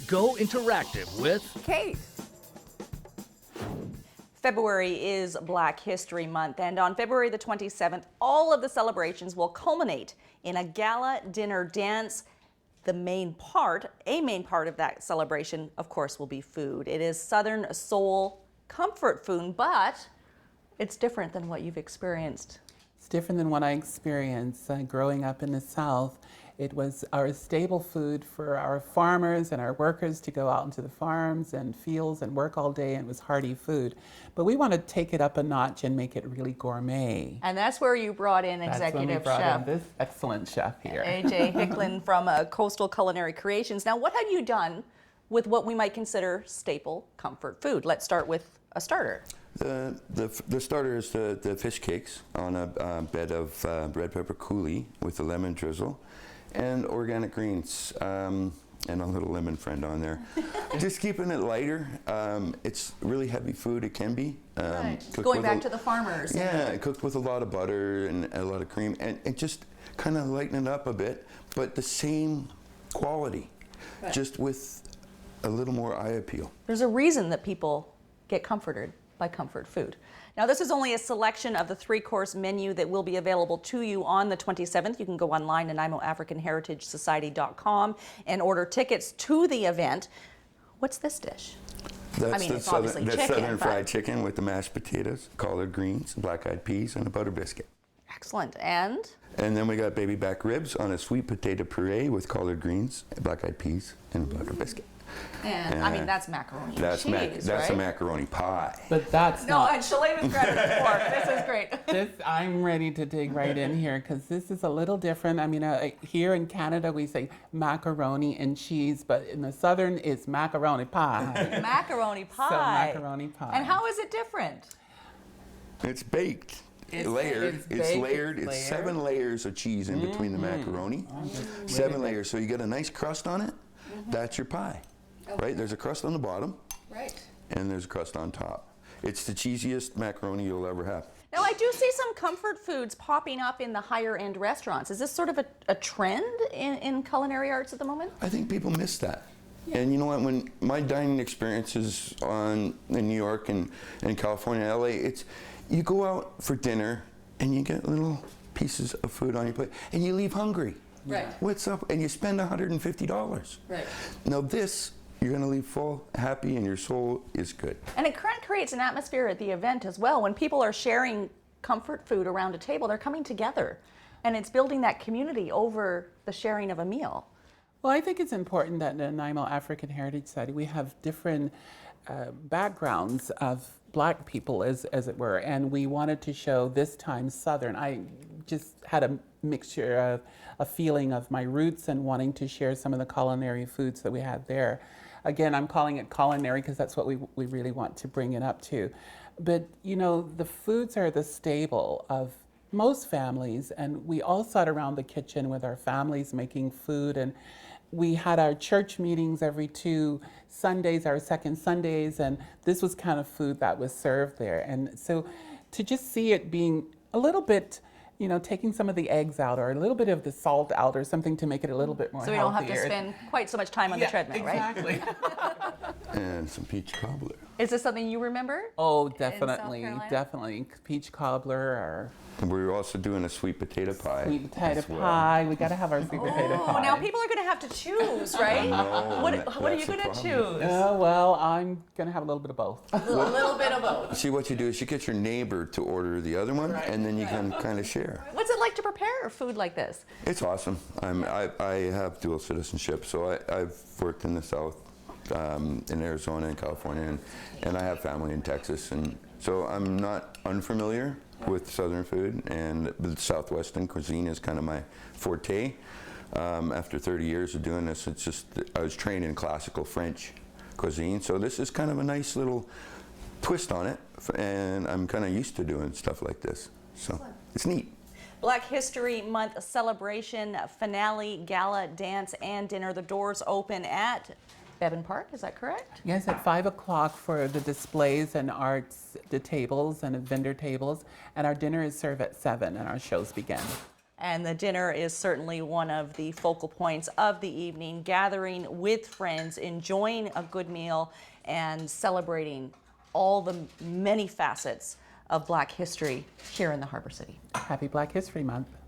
Go interactive with Kate. February is Black History Month, and on February the 27th, all of the celebrations will culminate in a gala dinner dance. A main part of that celebration, of course, will be food. It is Southern soul comfort food, but it's different than what you've experienced. It's different than what I experienced growing up in the South. It was our staple food for our farmers and our workers to go out into the farms and fields and work all day, and it was hearty food. But we want to take it up a notch and make it really gourmet. And that's where you brought in That's when we executive brought chef in this excellent chef here. AJ Hicklin from Coastal Culinary Creations. Now, what have you done with what we might consider staple comfort food? Let's start with a starter. The starter is the fish cakes on a bed of red pepper coulis with a lemon drizzle and organic greens and a little lemon friend on there. Just keeping it lighter. It's really heavy food, it can be. Right. Going back to the farmers. Yeah, cooked with a lot of butter and a lot of cream and just kind of lighten it up a bit, but the same quality, right, just with a little more eye appeal. There's a reason that people get comforted by comfort food. Now, this is only a selection of the 3-course menu that will be available to you on the 27th. You can go online, Nanaimo African Heritage Society.com, and order tickets to the event. What's this dish? It's obviously chicken. That's Southern fried chicken with the mashed potatoes, collard greens, black-eyed peas, and a butter biscuit. Excellent. And then we got baby back ribs on a sweet potato puree with collard greens, black-eyed peas, and a butter biscuit. And that's macaroni and cheese, That's right? a macaroni pie. But that's not... No, and Shalena's grabbing the fork. This is great. I'm ready to dig right in here because this is a little different. I mean, here in Canada we say macaroni and cheese, but in the Southern it's macaroni pie. Macaroni pie. So macaroni pie. And how is it different? It's baked. Layered. It's layered. It's 7 layers of cheese in between the macaroni. 7 layers. So you get a nice crust on it. That's your pie. Okay. Right? There's a crust on the bottom. Right. And there's a crust on top. It's the cheesiest macaroni you'll ever have. Now, I do see some comfort foods popping up in the higher end restaurants. Is this sort of a trend in culinary arts at the moment? I think people miss that. Yeah. And you know what, when my dining experiences in New York and California, LA, it's you go out for dinner and you get little pieces of food on your plate and you leave hungry. Right. What's up? And you spend $150. Right. Now this, you're going to leave full, happy, and your soul is good. And it creates an atmosphere at the event as well. When people are sharing comfort food around a table, they're coming together. And it's building that community over the sharing of a meal. Well, I think it's important that in the Nanaimo African Heritage Society we have different backgrounds of Black people, as it were, and we wanted to show this time Southern. I just had a mixture of a feeling of my roots and wanting to share some of the culinary foods that we had there. Again, I'm calling it culinary because that's what we really want to bring it up to. But, you know, the foods are the staple of most families, and we all sat around the kitchen with our families making food, and we had our church meetings every 2 Sundays, our second Sundays, and this was kind of food that was served there. And so to just see it being a little bit, you know, taking some of the eggs out or a little bit of the salt out or something to make it a little bit more healthier. So we don't have to spend quite so much time on the treadmill, exactly. right? And some peach cobbler. Is this something you remember? Oh, definitely. Peach cobbler or... And we're also doing a sweet potato pie. Sweet potato pie. We got to have our sweet potato pie. Now people are going to have to choose, right? What are you going to choose? Well, I'm going to have a little bit of both. A little bit of both. See, what you do is you get your neighbor to order the other one, and then you can kind of share. What's it like to prepare food like this? It's awesome. I have dual citizenship, so I've worked in the South, in Arizona and California, and I have family in Texas, and so I'm not unfamiliar with Southern food, and the Southwestern cuisine is kind of my forte. After 30 years of doing this, it's just, I was trained in classical French cuisine, so this is kind of a nice little twist on it, and I'm kind of used to doing stuff like this, so it's neat. Black History Month celebration, finale, gala, dance, and dinner. The doors open at Bevan Park, is that correct? Yes, at 5 o'clock for the displays and arts, the tables and vendor tables, and our dinner is served at 7 and our shows begin. And the dinner is certainly one of the focal points of the evening, gathering with friends, enjoying a good meal, and celebrating all the many facets of Black history here in the Harbor City. Happy Black History Month.